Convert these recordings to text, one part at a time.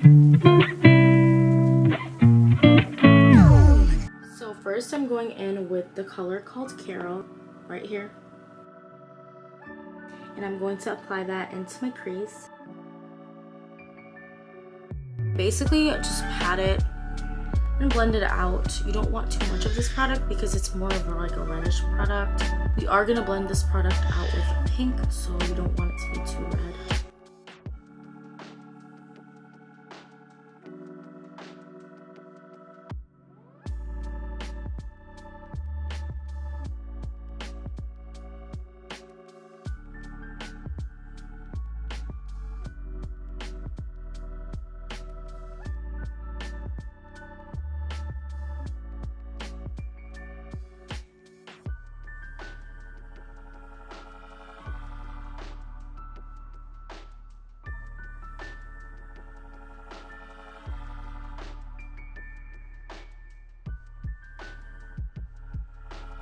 So first I'm going in with the color called Carol right here. And I'm going to apply that into my crease. Basically, just pat it and blend it out. You don't want too much of this product because it's more of like a reddish product. We are going to blend this product out with pink, so you don't want it to be too red.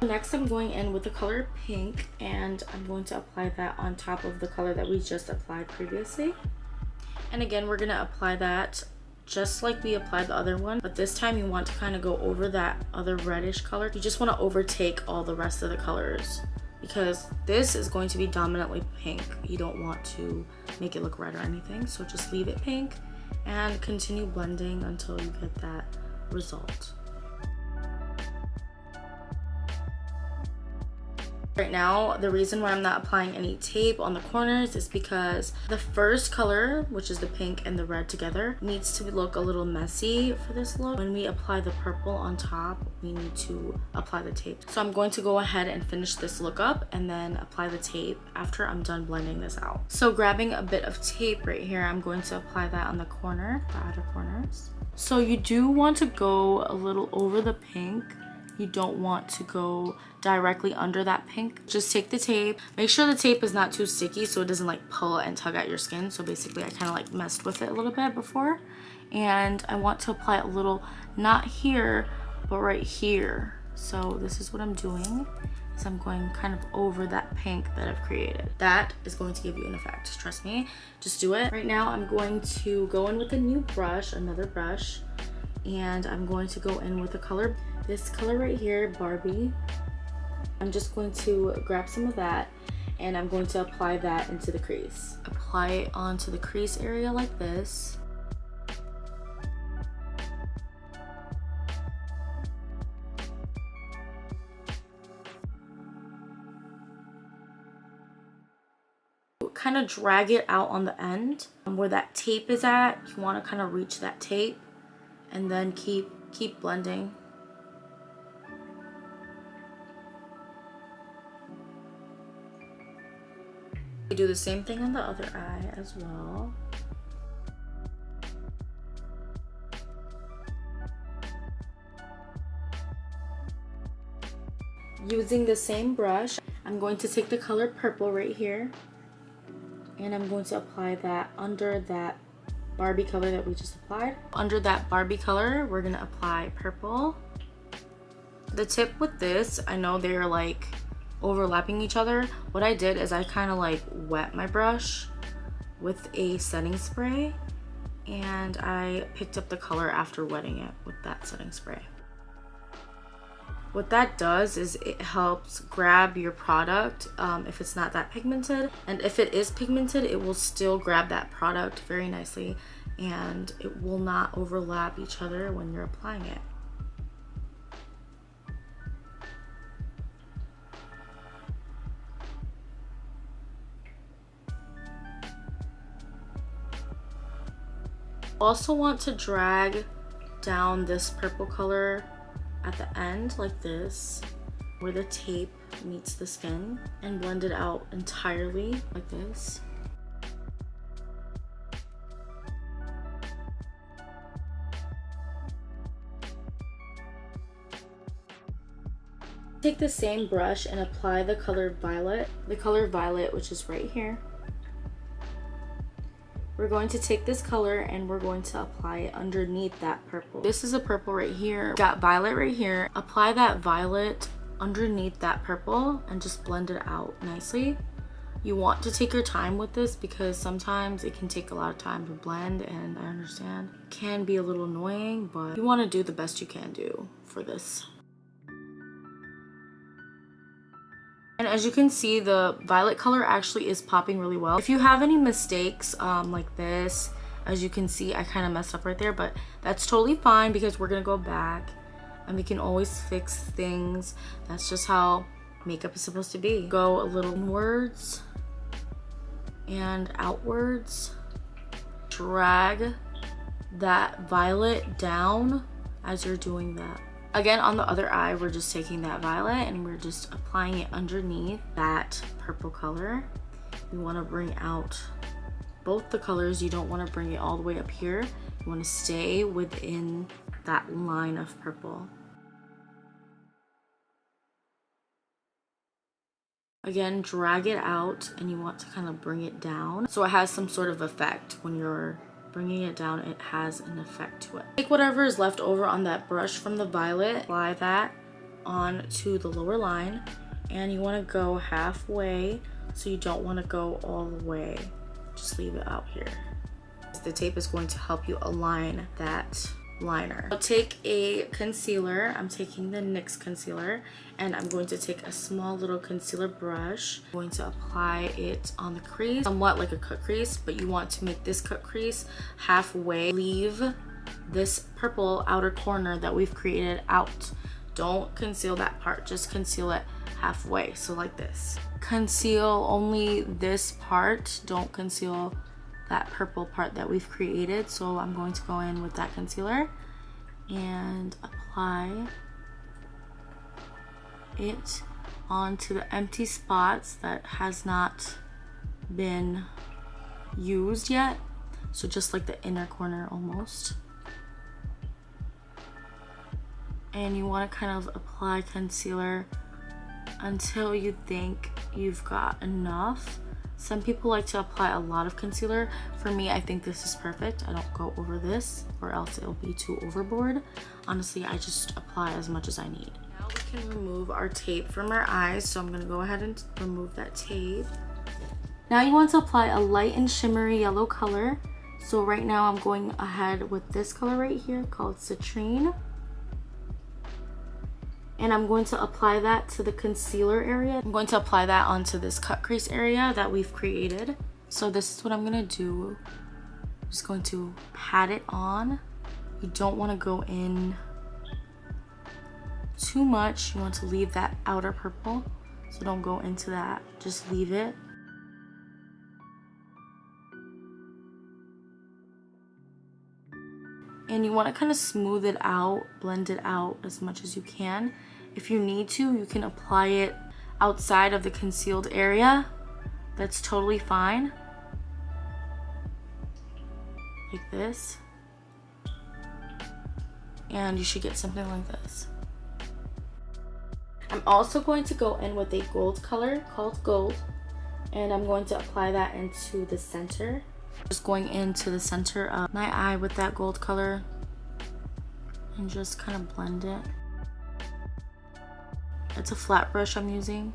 Next, I'm going in with the color pink, and I'm going to apply that on top of the color that we just applied previously. And again, we're going to apply that just like we applied the other one, but this time you want to kind of go over that other reddish color. You just want to overtake all the rest of the colors because this is going to be dominantly pink. You don't want to make it look red or anything, so just leave it pink and continue blending until you get that result. Right now, the reason why I'm not applying any tape on the corners is because the first color, which is the pink and the red together, needs to look a little messy for this look. When we apply the purple on top, we need to apply the tape. So I'm going to go ahead and finish this look up and then apply the tape after I'm done blending this out. So grabbing a bit of tape right here, I'm going to apply that on the corner, the outer corners. So you do want to go a little over the pink. You don't want to go directly under that pink. Just take the tape. Make sure the tape is not too sticky so it doesn't like pull and tug at your skin. So basically I kind of like messed with it a little bit before. And I want to apply it a little, not here, but right here. So this is what I'm doing. So I'm going kind of over that pink that I've created. That is going to give you an effect. Trust me, just do it. Right now I'm going to go in with a new brush, another brush. And I'm going to go in with the color, this color right here, Barbie. I'm just going to grab some of that and I'm going to apply that into the crease. Apply it onto the crease area like this. Kind of drag it out on the end where that tape is at. You want to kind of reach that tape and then keep blending. You do the same thing on the other eye as well. Using the same brush, I'm going to take the color purple right here and I'm going to apply that under that Barbie color that we just applied. Under that Barbie color, we're gonna apply purple. The tip with this, I know they're like overlapping each other. What I did is I kind of like wet my brush with a setting spray and I picked up the color after wetting it with that setting spray. What that does is it helps grab your product if it's not that pigmented, and if it is pigmented it will still grab that product very nicely and it will not overlap each other when you're applying it. Also want to drag down this purple color at the end like this where the tape meets the skin and blend it out entirely like this. Take the same brush and apply the color violet, which is right here. We're going to take this color and we're going to apply it underneath that purple. This is a purple right here. Got violet right here. Apply that violet underneath that purple and just blend it out nicely. You want to take your time with this because sometimes it can take a lot of time to blend, and I understand it can be a little annoying, but you want to do the best you can do for this. And as you can see, the violet color actually is popping really well. If you have any mistakes like this, as you can see, I kind of messed up right there, but that's totally fine because we're gonna go back and we can always fix things. That's just how makeup is supposed to be. Go a little inwards and outwards. Drag that violet down as you're doing that. Again, on the other eye, we're just taking that violet and we're just applying it underneath that purple color. You want to bring out both the colors. You don't want to bring it all the way up here. You want to stay within that line of purple. Again, drag it out and you want to kind of bring it down so it has some sort of effect. When you're bringing it down, it has an effect to it. Take whatever is left over on that brush from the violet, apply that onto the lower line, and you want to go halfway, so you don't want to go all the way. Just leave it out here. The tape is going to help you align that liner. I'll take a concealer. I'm taking the NYX concealer, and I'm going to take a small little concealer brush. I'm going to apply it on the crease, somewhat like a cut crease, but you want to make this cut crease halfway. Leave this purple outer corner that we've created out. Don't conceal that part, just conceal it halfway, so like this. Conceal only this part, don't conceal that purple part that we've created. So I'm going to go in with that concealer and apply it onto the empty spots that has not been used yet. So just like the inner corner almost. And you want to kind of apply concealer until you think you've got enough. Some people like to apply a lot of concealer. For me, I think this is perfect. I don't go over this or else it'll be too overboard. Honestly, I just apply as much as I need. Now we can remove our tape from our eyes. So I'm gonna go ahead and remove that tape. Now you want to apply a light and shimmery yellow color. So right now I'm going ahead with this color right here called Citrine. And I'm going to apply that to the concealer area. I'm going to apply that onto this cut crease area that we've created. So this is what I'm gonna do. I'm just going to pat it on. You don't want to go in too much. You want to leave that outer purple. So don't go into that, just leave it. And you want to kind of smooth it out, blend it out as much as you can. If you need to, you can apply it outside of the concealed area. That's totally fine. Like this. And you should get something like this. I'm also going to go in with a gold color called Gold. And I'm going to apply that into the center. Just going into the center of my eye with that gold color. And just kind of blend it. It's a flat brush I'm using.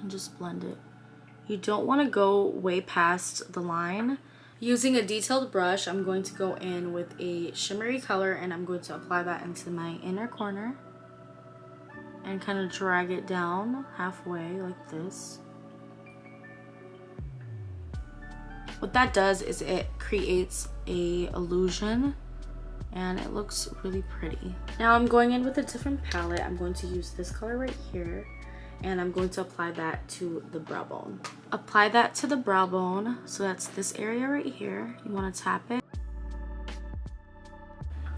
And just blend it. You don't want to go way past the line. Using a detailed brush, I'm going to go in with a shimmery color and I'm going to apply that into my inner corner. And kind of drag it down halfway like this. What that does is it creates a illusion and it looks really pretty. Now I'm going in with a different palette. I'm going to use this color right here and I'm going to apply that to the brow bone. Apply that to the brow bone. So that's this area right here. You want to tap it.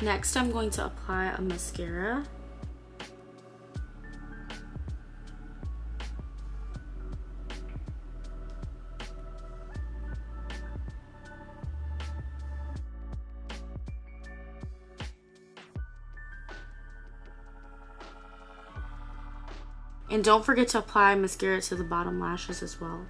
Next, I'm going to apply a mascara. And don't forget to apply mascara to the bottom lashes as well.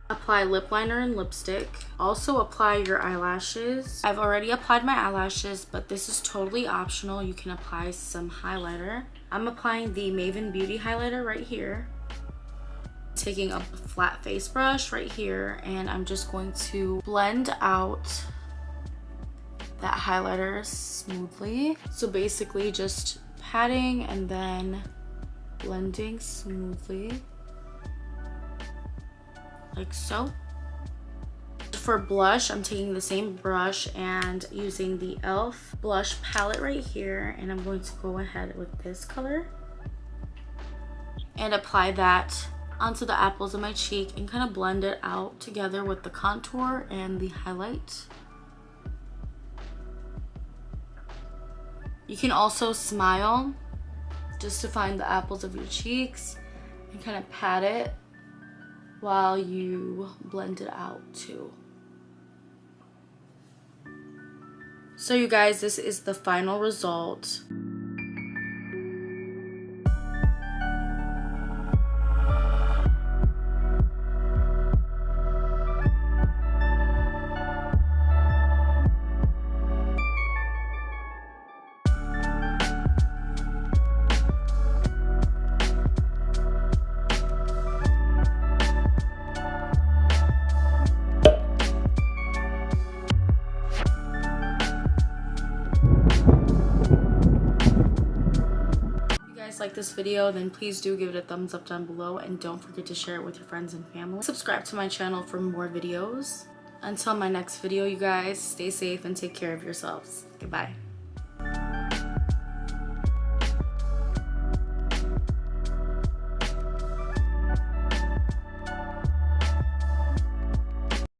Apply lip liner and lipstick. Also apply your eyelashes. I've already applied my eyelashes, but this is totally optional. You can apply some highlighter. I'm applying the Maven Beauty highlighter right here. Taking a flat face brush right here, and I'm just going to blend out that highlighter smoothly. So basically just patting and then blending smoothly, like so. For blush, I'm taking the same brush and using the e.l.f. blush palette right here, and I'm going to go ahead with this color and apply that onto the apples of my cheek and kind of blend it out together with the contour and the highlight. You can also smile just to find the apples of your cheeks and kind of pat it while you blend it out too. So you guys, this is the final result. Like this video, then please do give it a thumbs up down below, and don't forget to share it with your friends and family. Subscribe to my channel for more videos. Until my next video, you guys, stay safe and take care of yourselves. Goodbye.